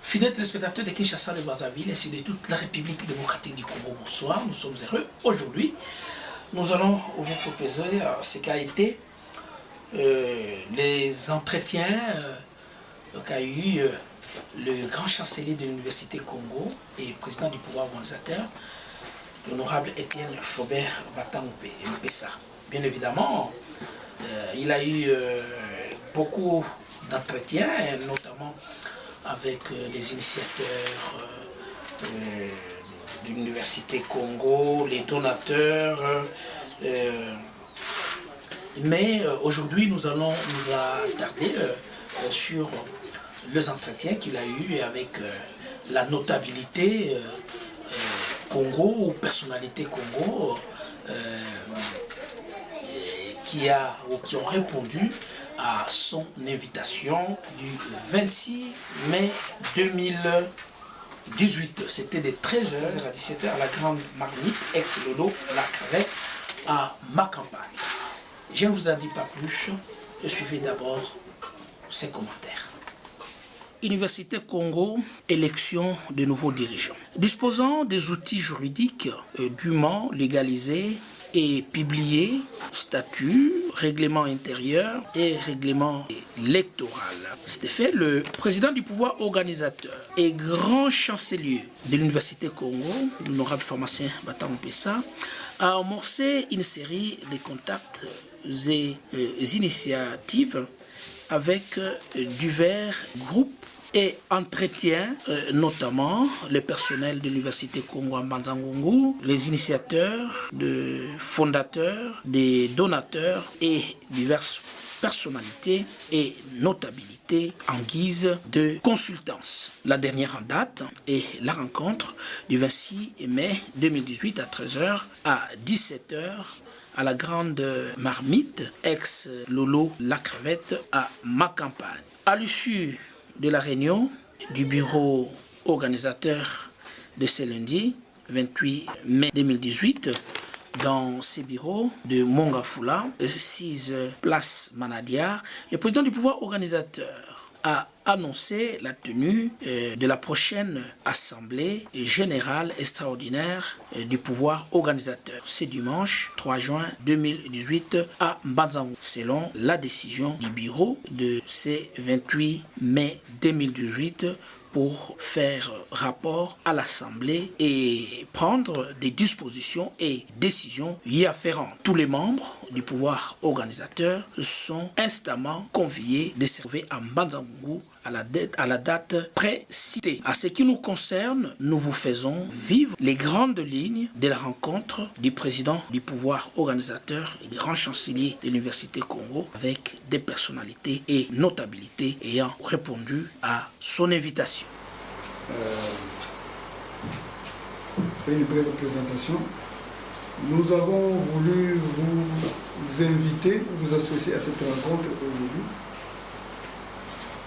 Fidèles téléspectateurs de Kinshasa, de Brazzaville ainsi de toute la République démocratique du Congo, bonsoir. Nous sommes heureux. Aujourd'hui, nous allons vous proposer ce qu'a été les entretiens qu'a eu le grand chancelier de l'Université Congo et président du pouvoir organisateur, l'honorable Étienne Faubert Batangoupé-Mpessa. Bien évidemment, il a eu beaucoup d'entretiens, notamment avec les initiateurs de l'Université Congo, les donateurs. Mais aujourd'hui, nous allons nous attarder sur les entretiens qu'il a eu avec la notabilité Congo ou personnalité Congo qui ont répondu à son invitation du 26 mai 2018. C'était de 13h à 17h à la Grande Marmite, ex-Lolo, la Crevette, à ma campagne. Je ne vous en dis pas plus, suivez d'abord ces commentaires. Université Congo, élection de nouveaux dirigeants. Disposant des outils juridiques dûment légalisés et publiés, statut, règlement intérieur et règlement électoral. C'était fait, le président du pouvoir organisateur et grand chancelier de l'Université Congo, l'honorable pharmacien Batangoupé-Mpessa, a amorcé une série de contacts et initiatives avec divers groupes et entretient notamment les personnels de l'Université Congo en Banzangungu, les initiateurs, les fondateurs, des donateurs et diverses personnalités et notabilités en guise de consultance. La dernière en date est la rencontre du 26 mai 2018 à 13h à 17h à la Grande Marmite, ex-Lolo La Crevette, à ma campagne. À l'issue de la réunion du bureau organisateur de ce lundi 28 mai 2018 dans ces bureaux de Mongafula, 6 place Manadia, le président du pouvoir organisateur a annoncé la tenue de la prochaine assemblée générale extraordinaire du pouvoir organisateur. C'est dimanche 3 juin 2018 à Mbanzangu, selon la décision du bureau de ce 28 mai 2018 pour faire rapport à l'Assemblée et prendre des dispositions et décisions y afférentes. Tous les membres du pouvoir organisateur sont instamment conviés de se trouver à Mbanzangu à la date précitée. À ce qui nous concerne, nous vous faisons vivre les grandes lignes de la rencontre du président du pouvoir organisateur et grand chancelier de l'Université Congo avec des personnalités et notabilités ayant répondu à son invitation. Fait une brève présentation. Nous avons voulu vous inviter, vous associer à cette rencontre aujourd'hui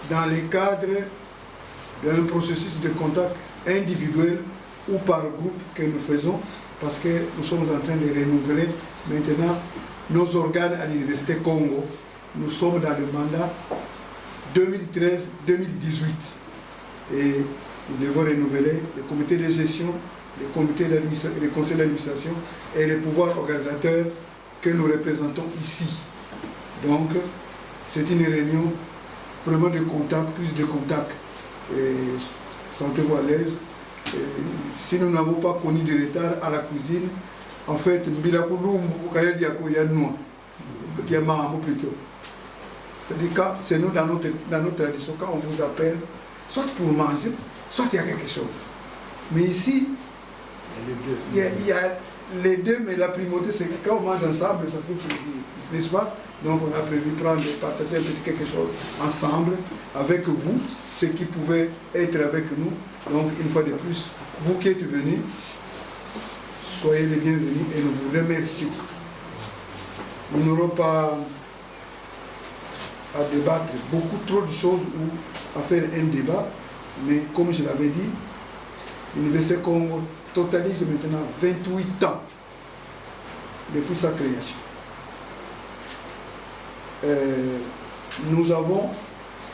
dans le cadre d'un processus de contact individuel ou par groupe que nous faisons parce que nous sommes en train de renouveler maintenant nos organes à l'Université Congo. Nous sommes dans le mandat 2013-2018 et nous devons renouveler le comité de gestion, le comité d'administration, le conseil d'administration et les pouvoirs organisateurs que nous représentons ici. Donc, c'est une réunion vraiment de contact, plus de contact. Sentez-vous à l'aise. Si nous n'avons pas connu de retard à la cuisine, en fait, c'est-à-dire c'est nous dans notre tradition, quand on vous appelle, soit pour manger, soit il y a quelque chose. Mais ici, il y a les deux, mais la primauté, c'est que quand on mange ensemble, ça fait plaisir, n'est-ce pas? Donc on a prévu partager un petit quelque chose ensemble, avec vous, ceux qui pouvaient être avec nous. Donc une fois de plus, vous qui êtes venus, soyez les bienvenus et nous vous remercions. Nous n'aurons pas à débattre beaucoup trop de choses ou à faire un débat, mais comme je l'avais dit, l'Université Congo totalise maintenant 28 ans depuis sa création. Nous avons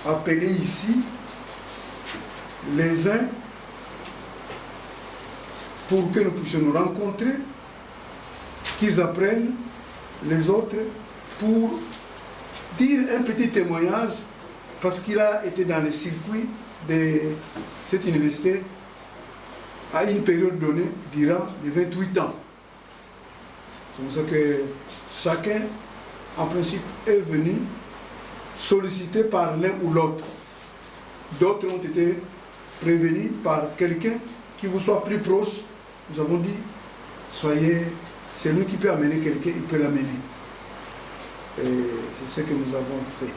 appelé ici les uns pour que nous puissions nous rencontrer, qu'ils apprennent les autres pour dire un petit témoignage parce qu'il a été dans le circuit de cette université à une période donnée durant les 28 ans. C'est pour ça que chacun, en principe, est venu sollicité par l'un ou l'autre. D'autres ont été prévenus par quelqu'un qui vous soit plus proche. Nous avons dit, soyez, c'est lui qui peut amener quelqu'un, il peut l'amener. Et c'est ce que nous avons fait.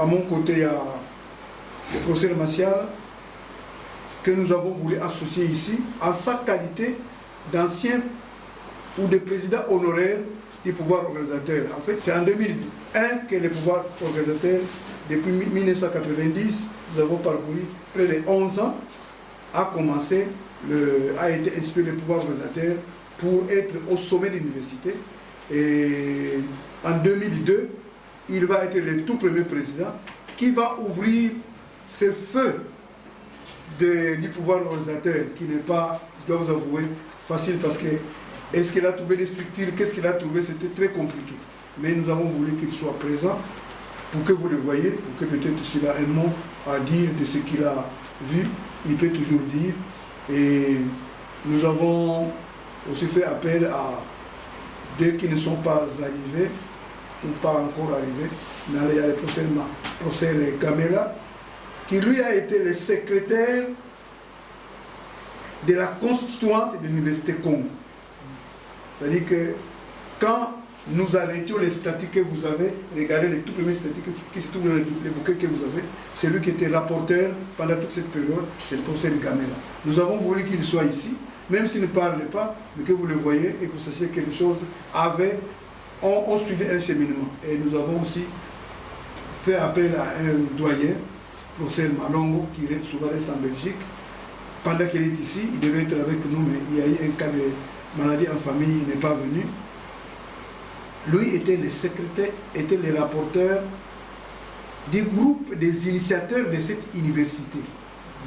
À mon côté, il y a le professeur Macial, que nous avons voulu associer ici, en sa qualité d'ancien ou de président honoraire du pouvoir organisateur. En fait, c'est en 2001 que le pouvoir organisateur, depuis 1990, nous avons parcouru près de 11 ans, a été inspiré le pouvoir organisateur pour être au sommet de l'université. Et en 2002, il va être le tout premier président qui va ouvrir ce feu du pouvoir organisateur, qui n'est pas, je dois vous avouer, facile parce que est-ce qu'il a trouvé des structures, qu'est-ce qu'il a trouvé, c'était très compliqué. Mais nous avons voulu qu'il soit présent pour que vous le voyez, pour que peut-être s'il a un mot à dire de ce qu'il a vu, il peut toujours dire. Et nous avons aussi fait appel à deux qui ne sont pas arrivés, ou pas encore arrivés. Il y a le professeur Gamela, qui lui a été le secrétaire de la constituante de l'Université Congo. C'est-à-dire que quand nous arrêtions les statuts que vous avez, regardez les tout premiers statuts qui se trouvent dans les bouquets que vous avez, c'est lui qui était rapporteur pendant toute cette période, c'est le professeur Gamela. Nous avons voulu qu'il soit ici, même s'il ne parlait pas, mais que vous le voyez et que vous sachiez que les choses ont suivi un cheminement. Et nous avons aussi fait appel à un doyen, professeur Malongo, qui souvent reste en Belgique. Pendant qu'il est ici, il devait être avec nous, mais il y a eu un cas de maladie en famille, il n'est pas venu. Lui était le secrétaire, était le rapporteur du groupe des initiateurs de cette université,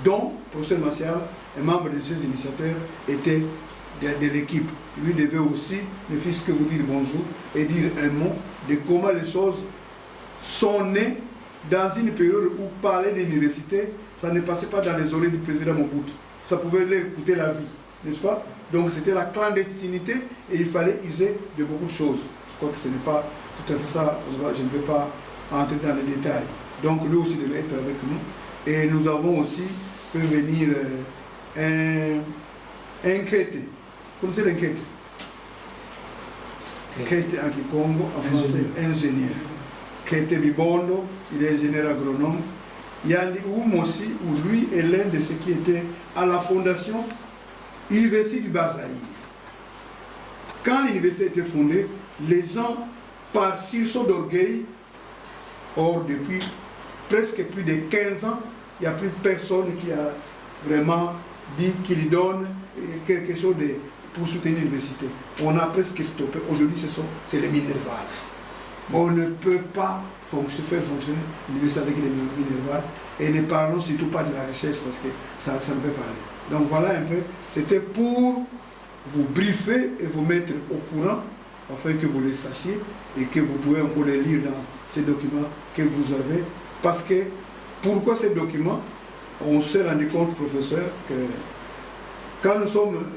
dont le professeur Martial, un membre de ces initiateurs, était de l'équipe. Lui devait aussi, ne fût-ce que vous dire bonjour et dire un mot de comment les choses sont nées dans une période où parler d'université, ça ne passait pas dans les oreilles du président Mobutu. Ça pouvait leur coûter la vie, n'est-ce pas? Donc c'était la clandestinité et il fallait user de beaucoup de choses. Je crois que ce n'est pas tout à fait ça, je ne vais pas entrer dans les détails. Donc lui aussi devait être avec nous. Et nous avons aussi fait venir un Kété. Vous connaissez l'Inkété? Kété en Kikongo, en français, ingénieur. Kété Bibondo, il est ingénieur agronome. Yandi Oum aussi, où lui est l'un de ceux qui étaient à la fondation Université du Bas-Zaïre. Quand l'université a été fondée, les gens, par sursaut d'orgueil, or depuis presque plus de 15 ans, il n'y a plus personne qui a vraiment dit qu'il donne quelque chose pour soutenir l'université. On a presque stoppé. Aujourd'hui, c'est les Minerval. On ne peut pas faire fonctionner l'université avec les Minerval. Et ne parlons surtout pas de la recherche parce que ça ne peut pas aller. Donc voilà un peu, c'était pour vous briefer et vous mettre au courant afin que vous les sachiez et que vous pouvez encore les lire dans ces documents que vous avez. Parce que, pourquoi ces documents? On s'est rendu compte, professeur, que quand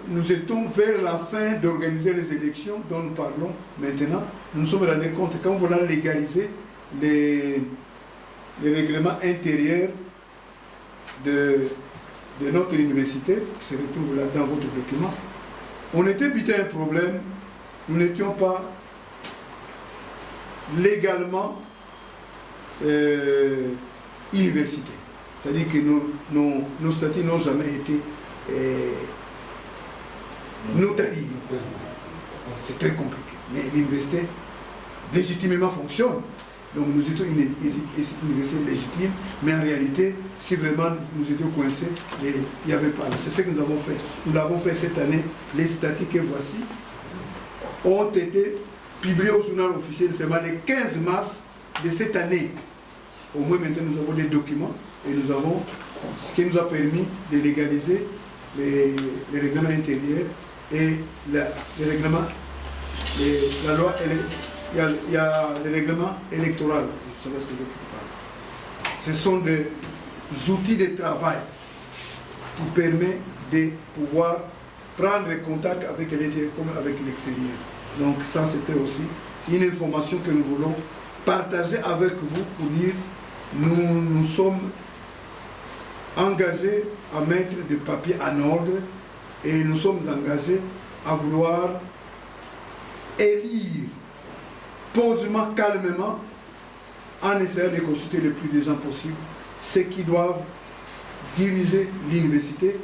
nous étions vers la fin d'organiser les élections dont nous parlons maintenant, nous nous sommes rendus compte que quand on voulait légaliser les règlements intérieurs de notre université, qui se retrouve là dans votre document, on était buté à un problème, nous n'étions pas légalement université. C'est-à-dire que nos statuts n'ont jamais été notariés. C'est très compliqué. Mais l'université légitimement fonctionne. Donc nous étions une université légitime, mais en réalité, si vraiment nous étions coincés, il n'y avait pas. C'est ce que nous avons fait. Nous l'avons fait cette année. Les statuts que voici ont été publiés au journal officiel seulement le 15 mars de cette année. Au moins maintenant nous avons des documents et nous avons ce qui nous a permis de légaliser les règlements intérieurs et les règlements, la loi, il y a les règlements électoraux. Ce sont des outils de travail qui permettent de pouvoir prendre contact avec l'intérieur comme avec l'extérieur. Donc ça, c'était aussi une information que nous voulons partager avec vous pour dire nous sommes engagés à mettre des papiers en ordre et nous sommes engagés à vouloir élire posément, calmement, en essayant de consulter le plus de gens possible, ceux qui doivent diriger l'université,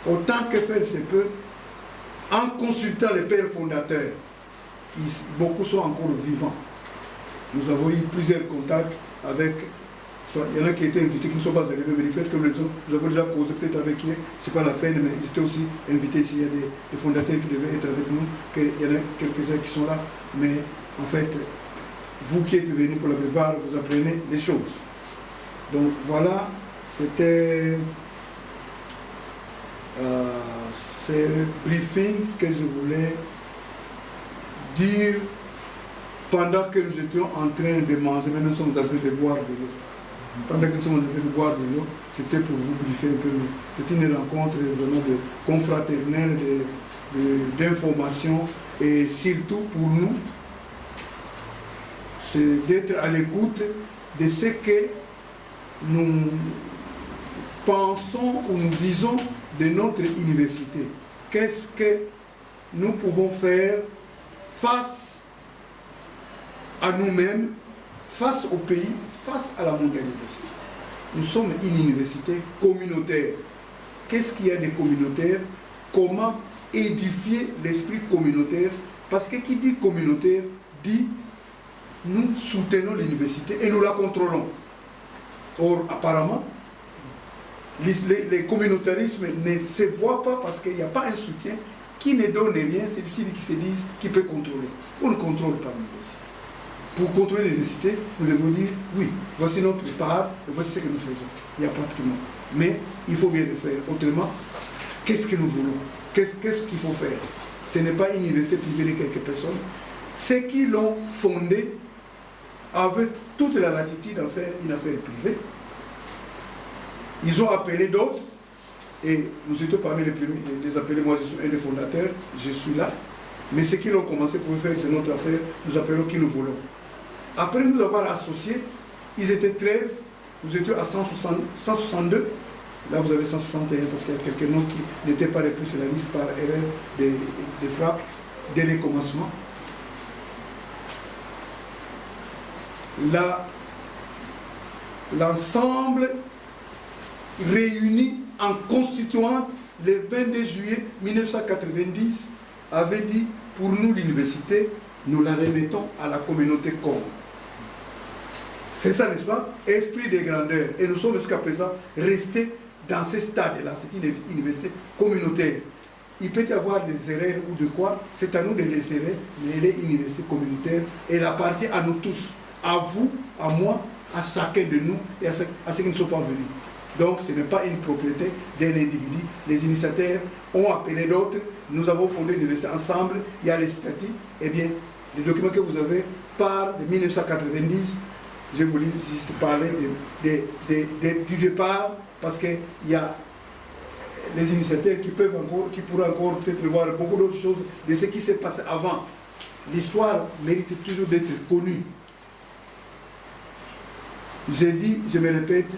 autant que faire se peut, en consultant les pères fondateurs. Beaucoup sont encore vivants. Nous avons eu plusieurs contacts avec, il y en a qui étaient invités, qui ne sont pas arrivés, mais du fait que nous avons déjà causé peut-être avec eux, ce n'est pas la peine, mais ils étaient aussi invités ici. Il y a des fondateurs qui devaient être avec nous, il y en a quelques-uns qui sont là, mais en fait, vous qui êtes venus pour la plupart, vous apprenez les choses. Donc voilà, c'était ce briefing que je voulais dire pendant que nous étions en train de manger, mais nous sommes en train de boire de l'eau. Pendant que nous sommes en train de boire de l'eau, c'était pour vous briefer un peu. C'était une rencontre vraiment de confraternelle, d'information, et surtout pour nous, c'est d'être à l'écoute de ce que nous pensons ou nous disons de notre université. Qu'est-ce que nous pouvons faire face à nous-mêmes, face au pays, face à la mondialisation. Nous sommes une université communautaire. Qu'est-ce qu'il y a de communautaire? Comment édifier l'esprit communautaire? Parce que qui dit communautaire dit nous soutenons l'université et nous la contrôlons. Or, apparemment, les communautarismes ne se voient pas parce qu'il n'y a pas un soutien. Qui ne donne rien, c'est difficile qu'ils se disent qui peut contrôler. On ne contrôle pas l'université. Pour contrôler l'université, nous devons dire oui, voici notre part, et voici ce que nous faisons. Il y a pratiquement. Mais il faut bien le faire. Autrement, qu'est-ce que nous voulons? Qu'est-ce qu'il faut faire? Ce n'est pas une université privée de quelques personnes. Ceux qui l'ont fondée avaient toute la latitude d'en faire une affaire privée. Ils ont appelé d'autres. Et nous étions parmi les premiers, les appelés, moi je suis un des fondateurs, je suis là. Mais ce qu'ils ont commencé pour faire, c'est notre affaire, nous appelons qui nous voulons. Après nous avoir associés, ils étaient 13, nous étions à 162. Là vous avez 161 parce qu'il y a quelques noms qui n'étaient pas repris sur la liste par erreur des frappes dès le commencement. L'ensemble réuni en constituante le 22 juillet 1990 avait dit pour nous l'université, nous la remettons à la communauté Congo. C'est ça, n'est-ce pas? Esprit de grandeur. Et nous sommes jusqu'à présent restés dans ce stade-là. C'est une université communautaire. Il peut y avoir des erreurs ou de quoi, c'est à nous de les gérer, mais elle est une université communautaire. Elle appartient à nous tous, à vous, à moi, à chacun de nous et à ceux qui ne sont pas venus. Donc ce n'est pas une propriété d'un individu. Les initiateurs ont appelé d'autres. Nous avons fondé l'université ensemble. Il y a les statuts. Eh bien, les documents que vous avez partent de 1990. Je voulais juste parler du départ parce qu'il y a les initiateurs qui pourraient encore peut-être voir beaucoup d'autres choses de ce qui s'est passé avant. L'histoire mérite toujours d'être connue. J'ai dit, je me répète,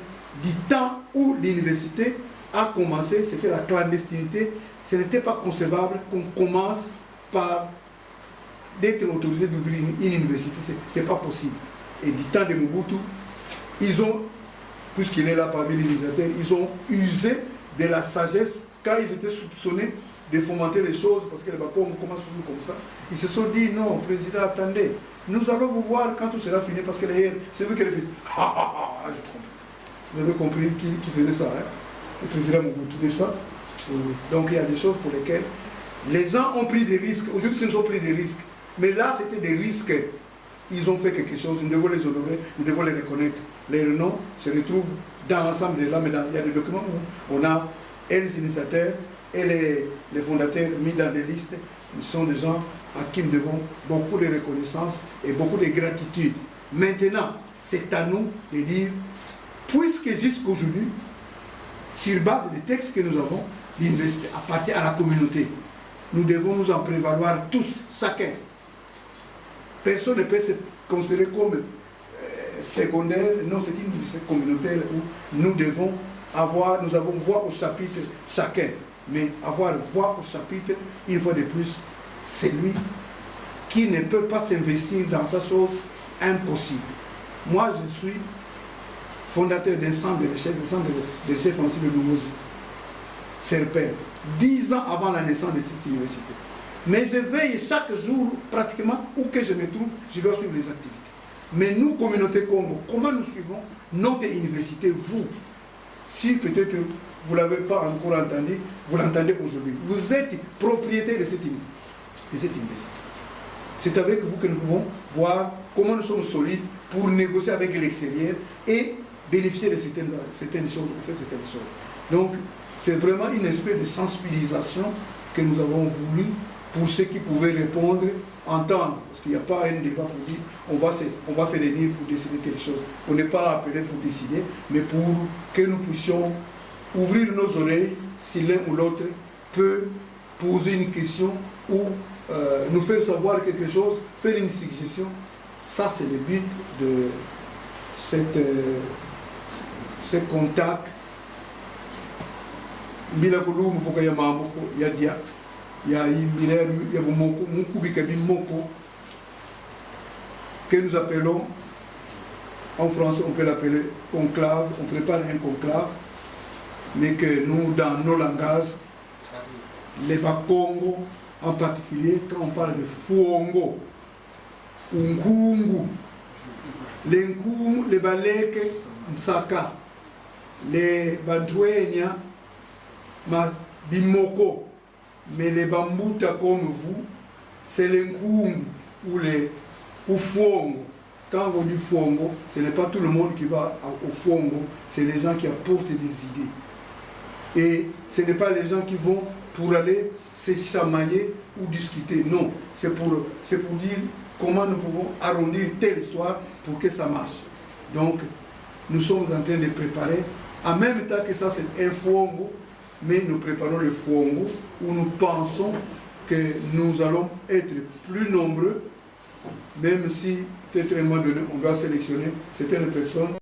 du temps où l'université a commencé, c'était la clandestinité, ce n'était pas concevable qu'on commence par d'être autorisé d'ouvrir une université, ce n'est pas possible. Et du temps de Mobutu, ils ont, puisqu'il est là parmi les initiateurs, ils ont usé de la sagesse quand ils étaient soupçonnés de fomenter les choses, parce que les Bakou commencent toujours comme ça. Ils se sont dit, non, président, attendez, nous allons vous voir quand tout sera fini, parce que les c'est vous qui le faites. Vous avez compris qui faisait ça, hein? Le président Mobutu, n'est-ce pas? Oui. Donc il y a des choses pour lesquelles les gens ont pris des risques. Aujourd'hui, ils ont pris des risques. Mais là, c'était des risques. Ils ont fait quelque chose, nous devons les honorer, nous devons les reconnaître. les noms se retrouvent dans l'ensemble de là, mais il y a des documents où on a et les initiateurs et les fondateurs mis dans des listes. Ils sont des gens à qui nous devons beaucoup de reconnaissance et beaucoup de gratitude. Maintenant, c'est à nous de dire, puisque jusqu'aujourd'hui, sur base des textes que nous avons, l'université appartient à la communauté. Nous devons nous en prévaloir tous, chacun. Personne ne peut se considérer comme secondaire. Non, c'est une université communautaire où nous avons voix au chapitre chacun. Mais avoir voix au chapitre, une fois de plus, c'est lui qui ne peut pas s'investir dans sa chose impossible. Moi, je suis fondateur d'un centre de recherche, le centre de recherche Francis de Louvosi, Serpent, 10 ans avant la naissance de cette université. Mais je veille chaque jour, pratiquement, où que je me trouve, je dois suivre les activités. Mais nous, communauté Congo, comment nous suivons notre université, vous? Si peut-être vous ne l'avez pas encore entendu, vous l'entendez aujourd'hui. Vous êtes propriétaire de cette université. C'est avec vous que nous pouvons voir comment nous sommes solides pour négocier avec l'extérieur et bénéficier de certaines choses, ou faire certaines choses. Donc, c'est vraiment une espèce de sensibilisation que nous avons voulu pour ceux qui pouvaient répondre, entendre. Parce qu'il n'y a pas un débat pour dire on va se réunir pour décider quelque chose. On n'est pas appelé pour décider, mais pour que nous puissions ouvrir nos oreilles si l'un ou l'autre peut poser une question ou nous faire savoir quelque chose, faire une suggestion. Ça, c'est le but de ce contact. Bila kulu mfuka ya mamoko ya dia ya imile ya moko mukubika bimoko que nous appelons en français on peut l'appeler conclave, on prépare un conclave, mais que nous dans nos langages les Bakongo en particulier, quand on parle de Fuongo ou Nkungu, les Nkungu, les Baleke, Nsaka, les Bantouenya, Bimoko, mais les Bambuta comme vous, c'est les Nkungu ou les Fuongo. Quand on dit Fuongo, ce n'est pas tout le monde qui va au Fuongo, c'est les gens qui apportent des idées. Et ce n'est pas les gens qui vont pour aller se chamailler ou discuter. Non, c'est pour dire comment nous pouvons arrondir telle histoire pour que ça marche. Donc, nous sommes en train de préparer, en même temps que ça c'est un Fuongo, mais nous préparons le Fuongo où nous pensons que nous allons être plus nombreux, même si peut-être à un moment donné on doit sélectionner certaines personnes